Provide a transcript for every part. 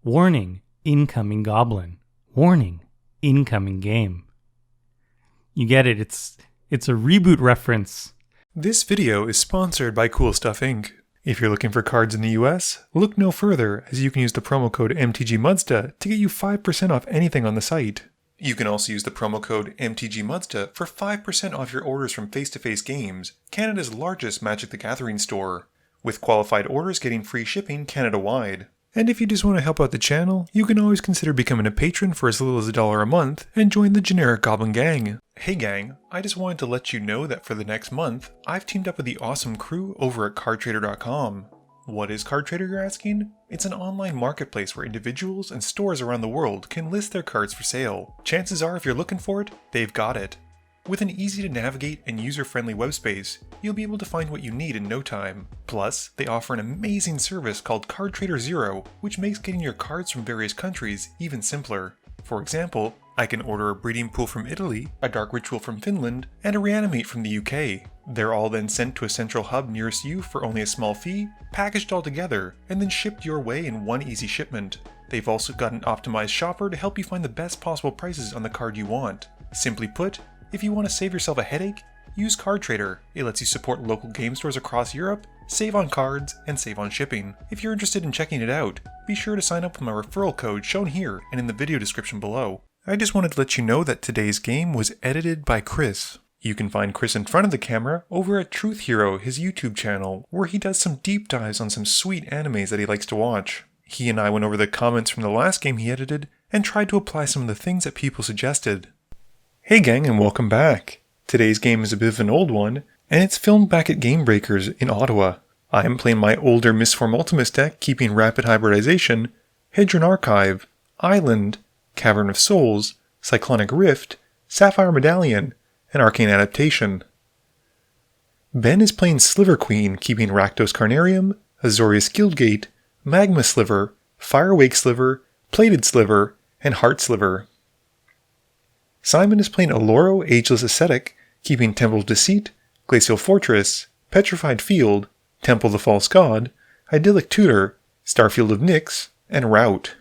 Warning, incoming goblin. Warning, incoming game. You get it, it's a reboot reference. This video is sponsored by Cool Stuff Inc. If you're looking for cards in the US, look no further as you can use the promo code MTGMudzda to get you 5% off anything on the site. You can also use the promo code MTGMudzda for 5% off your orders from Face to Face Games, Canada's largest Magic the Gathering store, with qualified orders getting free shipping Canada-wide. And if you just want to help out the channel, you can always consider becoming a patron for as little as $1 a month and join the generic Goblin Gang. Hey gang, I just wanted to let you know that for the next month, I've teamed up with the awesome crew over at cardtrader.com. What is CardTrader, you're asking? It's an online marketplace where individuals and stores around the world can list their cards for sale. Chances are if you're looking for it, they've got it. With an easy to navigate and user-friendly web space, you'll be able to find what you need in no time. Plus, they offer an amazing service called CardTrader Zero, which makes getting your cards from various countries even simpler. For example, I can order a Breeding Pool from Italy, a Dark Ritual from Finland, and a Reanimate from the UK. They're all then sent to a central hub nearest you for only a small fee, packaged all together, and then shipped your way in one easy shipment. They've also got an optimized shopper to help you find the best possible prices on the card you want. Simply put, if you want to save yourself a headache, use CardTrader. It lets you support local game stores across Europe, save on cards, and save on shipping. If you're interested in checking it out, be sure to sign up with my referral code shown here and in the video description below. I just wanted to let you know that today's game was edited by Chris. You can find Chris in front of the camera over at Truth Hero, his YouTube channel, where he does some deep dives on some sweet animes that he likes to watch. He and I went over the comments from the last game he edited and tried to apply some of the things that people suggested. Hey gang, and welcome back. Today's game is a bit of an old one, and it's filmed back at Gamebreakers in Ottawa. I am playing my older Mistform Ultimates deck, keeping Rapid Hybridization, Hedron Archive, Island, Cavern of Souls, Cyclonic Rift, Sapphire Medallion, and Arcane Adaptation. Ben is playing Sliver Queen, keeping Rakdos Carnarium, Azorius Guildgate, Magma Sliver, Firewake Sliver, Plated Sliver, and Heart Sliver. Simon is playing Oloro, Ageless Ascetic, keeping Temple of Deceit, Glacial Fortress, Petrified Field, Temple of the False God, Idyllic Tutor, Starfield of Nyx, and Rout.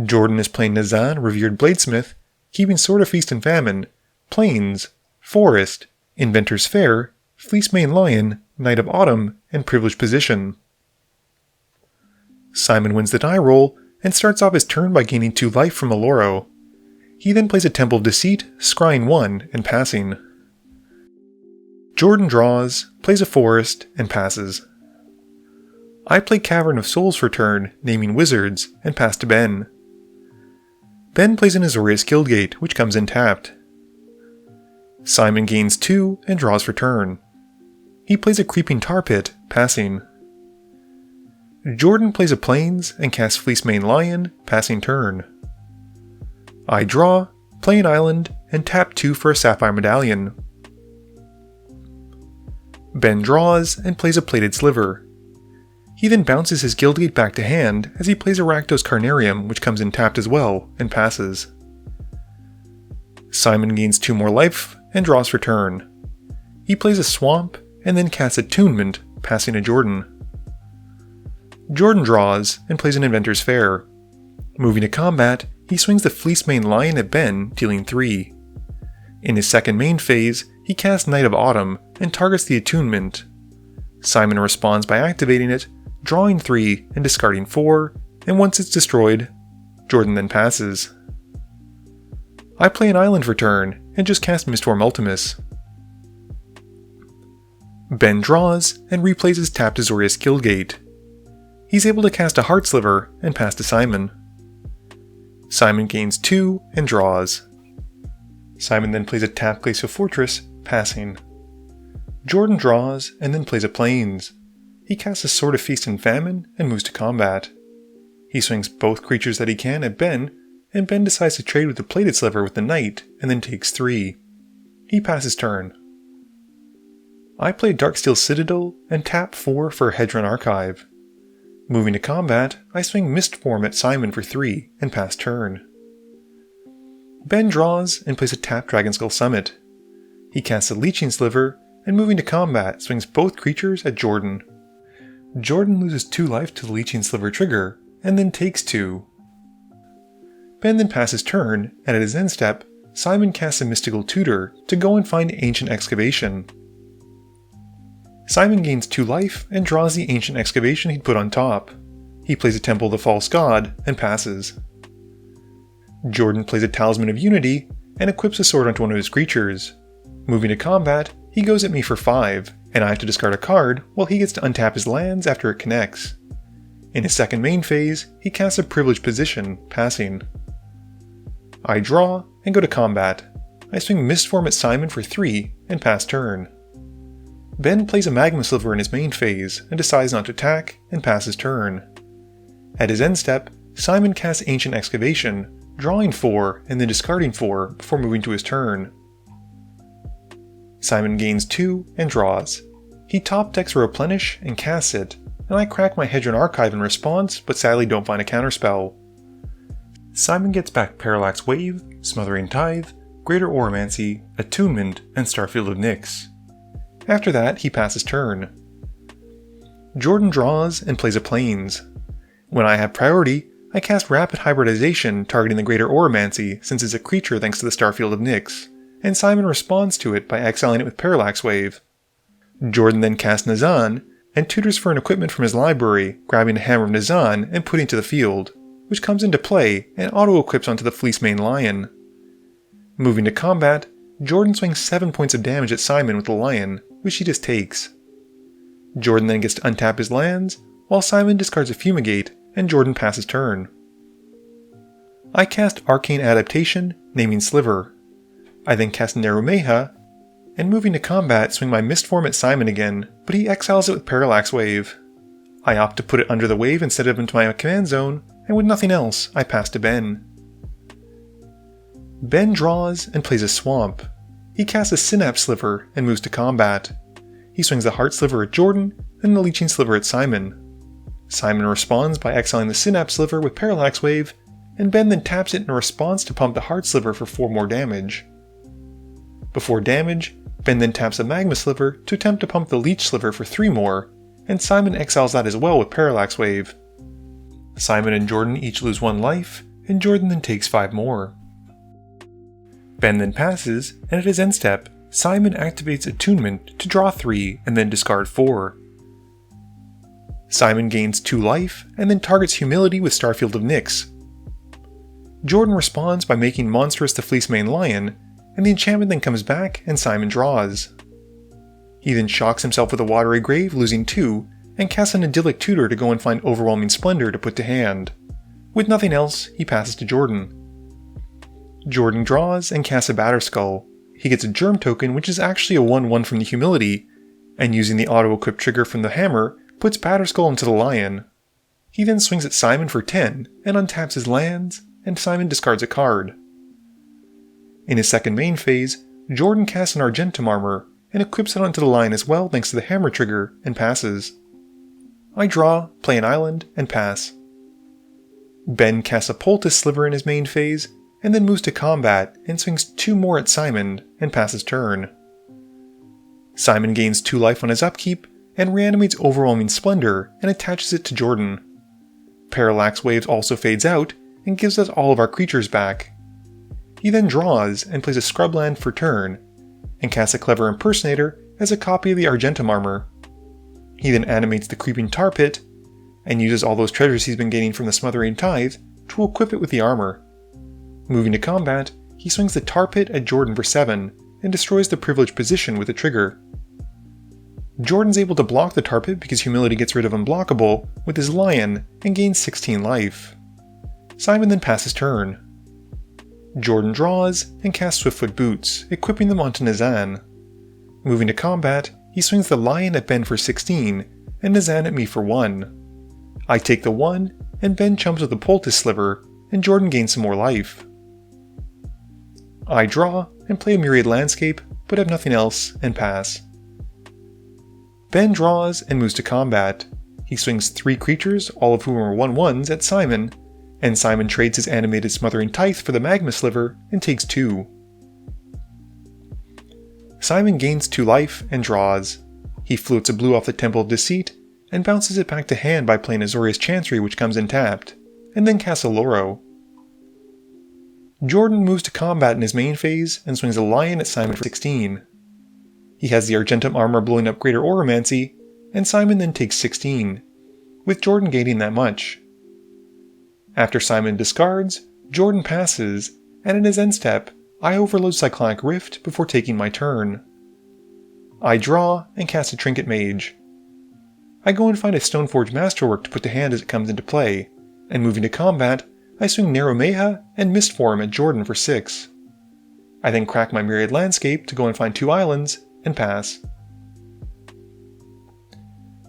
Jordan is playing Nazahn, Revered Bladesmith, keeping Sword of Feast and Famine, Plains, Forest, Inventor's Fair, Fleecemane Lion, Knight of Autumn, and Privileged Position. Simon wins the die roll and starts off his turn by gaining 2 life from Oloro. He then plays a Temple of Deceit, scrying 1, and passing. Jordan draws, plays a Forest, and passes. I play Cavern of Souls for turn, naming Wizards, and pass to Ben. Ben plays an Azorius Guildgate, which comes in tapped. Simon gains 2 and draws for turn. He plays a Creeping Tar Pit, passing. Jordan plays a Plains and casts Fleecemane Lion, passing turn. I draw, play an Island, and tap 2 for a Sapphire Medallion. Ben draws and plays a Plated Sliver. He then bounces his Guildgate back to hand as he plays a Rakdos Carnarium, which comes in tapped as well, and passes. Simon gains 2 more life and draws for turn. He plays a Swamp and then casts Attunement, passing to Jordan. Jordan draws and plays an Inventor's Fair. Moving to combat, he swings the Fleecemane Lion at Ben, dealing 3. In his second main phase, he casts Knight of Autumn and targets the Attunement. Simon responds by activating it, drawing 3 and discarding 4, and once it's destroyed, Jordan then passes. I play an Island for turn and just cast Mistform Ultimates. Ben draws and replays his tapped Azorius Guildgate. He's able to cast a Heart Sliver and pass to Simon. Simon gains 2 and draws. Simon then plays a tapped Glacial Fortress, passing. Jordan draws and then plays a Plains. He casts a Sword of Feast and Famine and moves to combat. He swings both creatures that he can at Ben, and Ben decides to trade with the Plated Sliver with the Knight and then takes 3. He passes turn. I play Darksteel Citadel and tap 4 for Hedron Archive. Moving to combat, I swing Mistform at Simon for 3 and pass turn. Ben draws and plays a tapped Dragonskull Summit. He casts a Leeching Sliver and moving to combat swings both creatures at Jordan. Jordan loses 2 life to the Leeching Sliver trigger, and then takes 2. Ben then passes turn, and at his end step, Simon casts a Mystical Tutor to go and find Ancient Excavation. Simon gains 2 life and draws the Ancient Excavation he'd put on top. He plays a Temple of the False God and passes. Jordan plays a Talisman of Unity and equips a sword onto one of his creatures. Moving to combat, he goes at me for 5, and I have to discard a card while he gets to untap his lands after it connects. In his second main phase, he casts a Privileged Position, passing. I draw and go to combat. I swing Mistform at Simon for 3 and pass turn. Ben plays a Magma Sliver in his main phase and decides not to attack and passes turn. At his end step, Simon casts Ancient Excavation, drawing 4 and then discarding 4 before moving to his turn. Simon gains 2 and draws. He top decks a Replenish and casts it, and I crack my Hedron Archive in response, but sadly don't find a counterspell. Simon gets back Parallax Wave, Smothering Tithe, Greater Oromancy, Attunement, and Starfield of Nyx. After that, he passes turn. Jordan draws and plays a Plains. When I have priority, I cast Rapid Hybridization targeting the Greater Oromancy since it's a creature thanks to the Starfield of Nyx, and Simon responds to it by exiling it with Parallax Wave. Jordan then casts Nazahn, and tutors for an equipment from his library, grabbing a Hammer of Nazahn and putting to the field, which comes into play and auto-equips onto the Fleecemane Lion. Moving to combat, Jordan swings 7 points of damage at Simon with the Lion, which he just takes. Jordan then gets to untap his lands, while Simon discards a Fumigate, and Jordan passes turn. I cast Arcane Adaptation, naming Sliver. I then cast Nerumeha, and moving to combat swing my Mistform at Simon again, but he exiles it with Parallax Wave. I opt to put it under the wave instead of into my command zone, and with nothing else, I pass to Ben. Ben draws and plays a Swamp. He casts a Synapse Sliver and moves to combat. He swings the Heart Sliver at Jordan, and the Leeching Sliver at Simon. Simon responds by exiling the Synapse Sliver with Parallax Wave, and Ben then taps it in response to pump the Heart Sliver for 4 more damage. Before damage, Ben then taps the Magma Sliver to attempt to pump the Leech Sliver for 3 more, and Simon exiles that as well with Parallax Wave. Simon and Jordan each lose 1 life, and Jordan then takes 5 more. Ben then passes, and at his end step, Simon activates Attunement to draw 3 and then discard 4. Simon gains 2 life, and then targets Humility with Starfield of Nyx. Jordan responds by making Monstrous the Fleecemane Lion, and the enchantment then comes back and Simon draws. He then shocks himself with a Watery Grave, losing 2, and casts an Idyllic Tutor to go and find Overwhelming Splendor to put to hand. With nothing else, he passes to Jordan. Jordan draws and casts a Batterskull. He gets a Germ token, which is actually a 1/1 from the Humility, and using the auto-equip trigger from the Hammer, puts Batterskull into the Lion. He then swings at Simon for 10, and untaps his lands, and Simon discards a card. In his second main phase, Jordan casts an Argentum Armor, and equips it onto the Lion as well thanks to the Hammer trigger, and passes. I draw, play an island, and pass. Ben casts a Poultice Sliver in his main phase, and then moves to combat and swings 2 more at Simon, and passes turn. Simon gains 2 life on his upkeep, and reanimates Overwhelming Splendor and attaches it to Jordan. Parallax Waves also fades out, and gives us all of our creatures back. He then draws and plays a Scrubland for turn, and casts a Clever Impersonator as a copy of the Argentum Armor. He then animates the Creeping Tar Pit, and uses all those treasures he's been gaining from the Smothering Tithe to equip it with the armor. Moving to combat, he swings the Tar Pit at Jordan for 7, and destroys the Privileged Position with a trigger. Jordan's able to block the Tar Pit because Humility gets rid of Unblockable with his Lion and gains 16 life. Simon then passes turn. Jordan draws and casts Swiftfoot Boots, equipping them onto Nazahn. Moving to combat, he swings the Lion at Ben for 16, and Nazahn at me for 1. I take the 1, and Ben chumps with the Poultice Sliver, and Jordan gains some more life. I draw and play a Myriad Landscape, but have nothing else, and pass. Ben draws and moves to combat. He swings 3 creatures, all of whom are 1/1s, at Simon, and Simon trades his animated Smothering Tithe for the Magma Sliver and takes 2. Simon gains 2 life and draws. He floats a blue off the Temple of Deceit, and bounces it back to hand by playing Azorius Chancery, which comes in tapped, and then casts Oloro. Jordan moves to combat in his main phase and swings a Lion at Simon for 16. He has the Argentum armor blowing up Greater Oromancy, and Simon then takes 16, with Jordan gaining that much. After Simon discards, Jordan passes, and in his end step, I overload Cyclonic Rift before taking my turn. I draw and cast a Trinket Mage. I go and find a Stoneforge Masterwork to put to hand as it comes into play, and moving to combat, I swing Narrow Meha and Mistform at Jordan for 6. I then crack my Myriad Landscape to go and find 2 islands, and pass.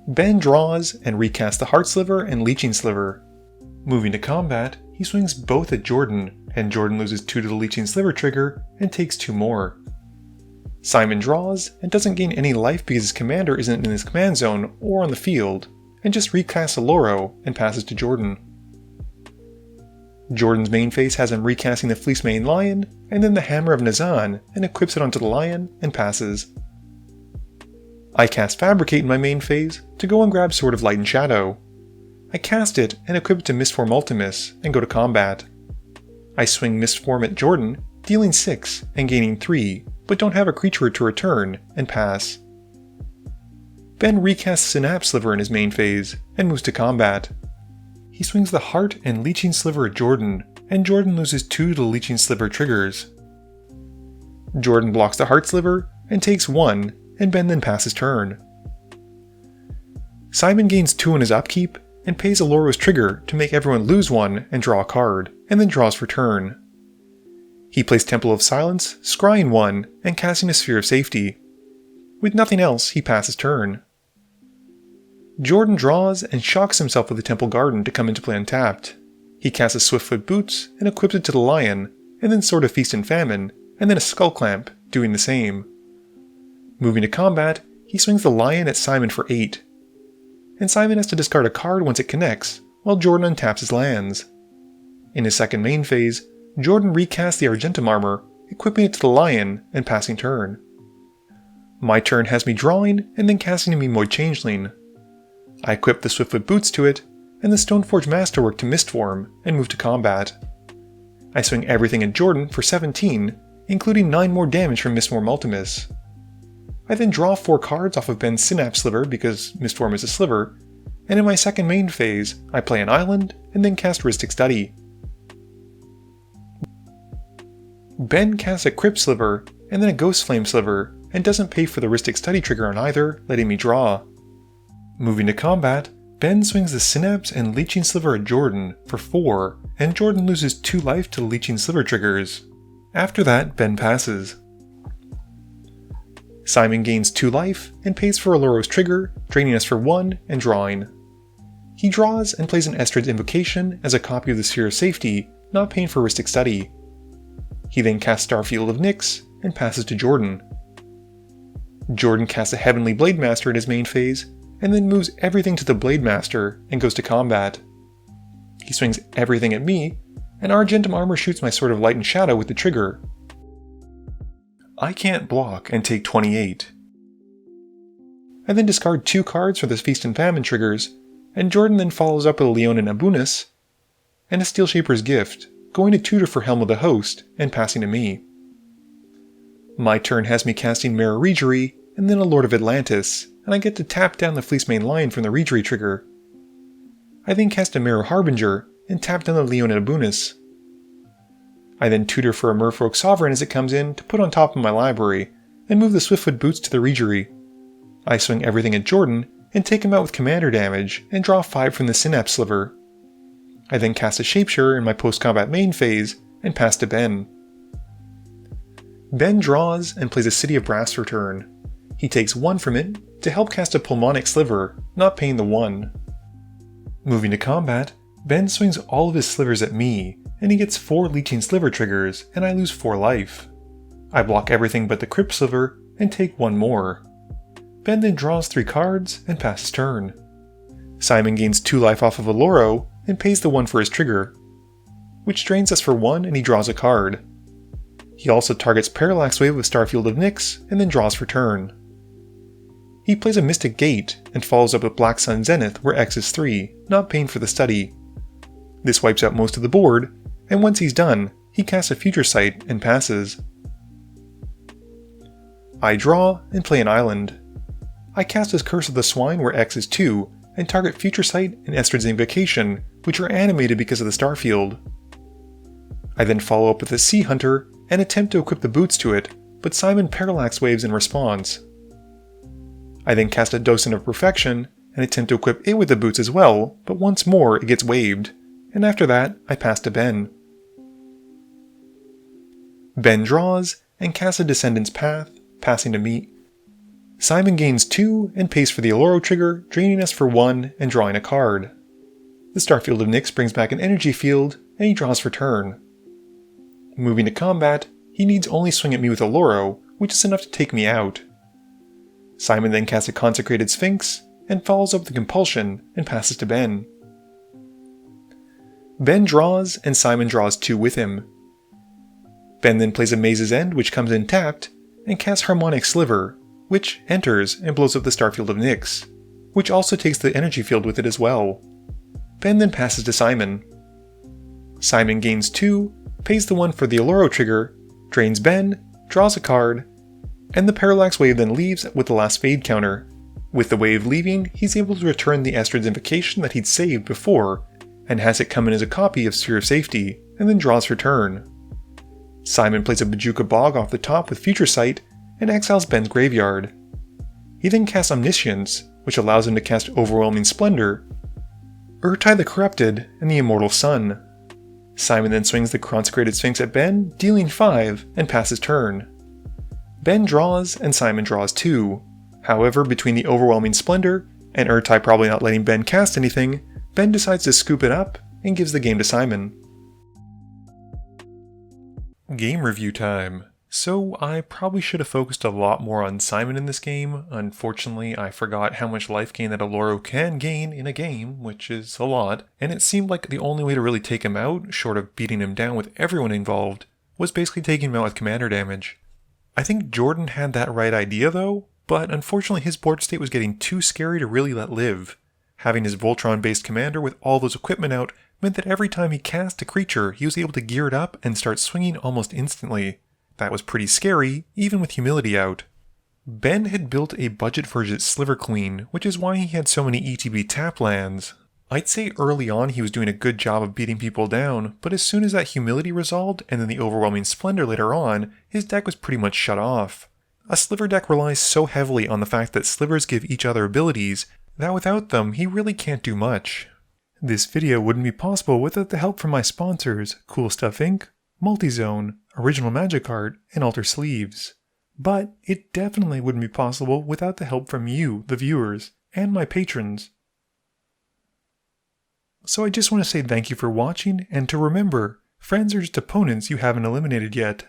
Ben draws and recasts the Heart Sliver and Leeching Sliver. Moving to combat, he swings both at Jordan, and Jordan loses 2 to the Leeching Sliver trigger and takes 2 more. Simon draws and doesn't gain any life because his commander isn't in his command zone or on the field, and just recasts Oloro and passes to Jordan. Jordan's main phase has him recasting the Fleecemane Lion, and then the Hammer of Nazahn, and equips it onto the Lion and passes. I cast Fabricate in my main phase to go and grab Sword of Light and Shadow. I cast it and equip it to Mistform Ultimus and go to combat. I swing Mistform at Jordan, dealing 6 and gaining 3, but don't have a creature to return, and pass. Ben recasts Synapse Sliver in his main phase and moves to combat. He swings the Heart and Leeching Sliver at Jordan, and Jordan loses 2 to the Leeching Sliver triggers. Jordan blocks the Heart Sliver and takes 1, and Ben then passes turn. Simon gains 2 in his upkeep and pays Oloro's trigger to make everyone lose 1 and draw a card, and then draws for turn. He plays Temple of Silence, scrying 1 and casting a Sphere of Safety. With nothing else, he passes turn. Jordan draws and shocks himself with the Temple Garden to come into play untapped. He casts a Swiftfoot Boots and equips it to the Lion, and then Sword of Feast and Famine, and then a Skull Clamp, doing the same. Moving to combat, he swings the Lion at Simon for 8. And Simon has to discard a card once it connects, while Jordan untaps his lands. In his second main phase, Jordan recasts the Argentum armor, equipping it to the Lion, and passing turn. My turn has me drawing, and then casting a Memoid Changeling. I equip the Swiftfoot Boots to it, and the Stoneforge Masterwork to Mistform, and move to combat. I swing everything at Jordan for 17, including 9 more damage from Mistform Ultimus. I then draw 4 cards off of Ben's Synapse Sliver because Mistform is a sliver, and in my second main phase, I play an island, and then cast Rhystic Study. Ben casts a Crypt Sliver, and then a Ghost Flame Sliver, and doesn't pay for the Rhystic Study trigger on either, letting me draw. Moving to combat, Ben swings the Synapse and Leeching Sliver at Jordan for 4, and Jordan loses 2 life to the Leeching Sliver triggers. After that, Ben passes. Simon gains 2 life and pays for Oloro's trigger, draining us for 1 and drawing. He draws and plays an Estrid's Invocation as a copy of the Sphere of Safety, not paying for Rhystic Study. He then casts Starfield of Nyx and passes to Jordan. Jordan casts a Heavenly Blade Master in his main phase, and then moves everything to the Blade Master and goes to combat. He swings everything at me, and Argentum armor shoots my Sword of Light and Shadow with the trigger. I can't block and take 28. I then discard 2 cards for the Feast and Famine triggers, and Jordan then follows up with a Leonin Abunus and a Steel Shaper's Gift, going to tutor for Helm of the Host and passing to me. My turn has me casting Mirror Regery and then a Lord of Atlantis, and I get to tap down the Fleecemane Lion from the Regery trigger. I then cast a Mirror Harbinger and tap down the Leonin Abunus. I then tutor for a Merfolk Sovereign as it comes in to put on top of my library, and move the Swiftfoot Boots to the Regery. I swing everything at Jordan and take him out with commander damage and draw 5 from the Synapse Sliver. I then cast a Shapeshifter in my post-combat main phase and pass to Ben. Ben draws and plays a City of Brass for turn. He takes 1 from it to help cast a Pulmonic Sliver, not paying the 1. Moving to combat, Ben swings all of his slivers at me, and he gets 4 Leeching Sliver triggers, and I lose 4 life. I block everything but the Crypt Sliver, and take 1 more. Ben then draws 3 cards, and passes turn. Simon gains 2 life off of Oloro, and pays the 1 for his trigger, which drains us for 1 and he draws a card. He also targets Parallax Wave with Starfield of Nyx, and then draws for turn. He plays a Mystic Gate and follows up with Black Sun Zenith where X is 3, not paying for the study. This wipes out most of the board, and once he's done, he casts a Future Sight and passes. I draw and play an island. I cast his Curse of the Swine where X is 2, and target Future Sight and Estrid's Invocation, which are animated because of the Starfield. I then follow up with a Sea Hunter and attempt to equip the boots to it, but Simon Parallax Waves in response. I then cast a Docent of Perfection and attempt to equip it with the boots as well, but once more it gets waived, and after that I pass to Ben. Ben draws and casts a Descendant's Path, passing to me. Simon gains 2 and pays for the Oloro trigger, draining us for 1 and drawing a card. The Starfield of Nyx brings back an energy field, and he draws for turn. Moving to combat, he needs only swing at me with Oloro, which is enough to take me out. Simon then casts a Consecrated Sphinx, and follows up with Compulsion, and passes to Ben. Ben draws, and Simon draws 2 with him. Ben then plays a Maze's End, which comes in tapped, and casts Harmonic Sliver, which enters and blows up the Starfield of Nyx, which also takes the energy field with it as well. Ben then passes to Simon. Simon gains 2, pays the 1 for the Oloro trigger, drains Ben, draws a card, and the Parallax Wave then leaves with the last fade counter. With the wave leaving, he's able to return the Estrid's Invocation that he'd saved before, and has it come in as a copy of Sphere of Safety, and then draws for turn. Simon plays a Bojuka Bog off the top with Future Sight, and exiles Ben's graveyard. He then casts Omniscience, which allows him to cast Overwhelming Splendor, Urtai the Corrupted, and the Immortal Sun. Simon then swings the Consecrated Sphinx at Ben, dealing 5, and passes turn. Ben draws, and Simon draws 2. However, between the Overwhelming Splendor, and Urtai probably not letting Ben cast anything, Ben decides to scoop it up, and gives the game to Simon. Game review time. So I probably should have focused a lot more on Simon in this game. Unfortunately, I forgot how much life gain that Oloro can gain in a game, which is a lot, and it seemed like the only way to really take him out, short of beating him down with everyone involved, was basically taking him out with commander damage. I think Jordan had that right idea though, but unfortunately his board state was getting too scary to really let live. Having his Voltron-based commander with all those equipment out meant that every time he cast a creature, he was able to gear it up and start swinging almost instantly. That was pretty scary, even with humility out. Ben had built a budget version Sliver Queen, which is why he had so many ETB tap lands. I'd say early on he was doing a good job of beating people down, but as soon as that humility resolved and then the Overwhelming Splendor later on, his deck was pretty much shut off. A Sliver deck relies so heavily on the fact that Slivers give each other abilities, that without them he really can't do much. This video wouldn't be possible without the help from my sponsors, Cool Stuff Inc., Multizone, Original Magic Art, and Alter Sleeves. But it definitely wouldn't be possible without the help from you, the viewers, and my patrons. So I just want to say thank you for watching, and to remember, friends are just opponents you haven't eliminated yet.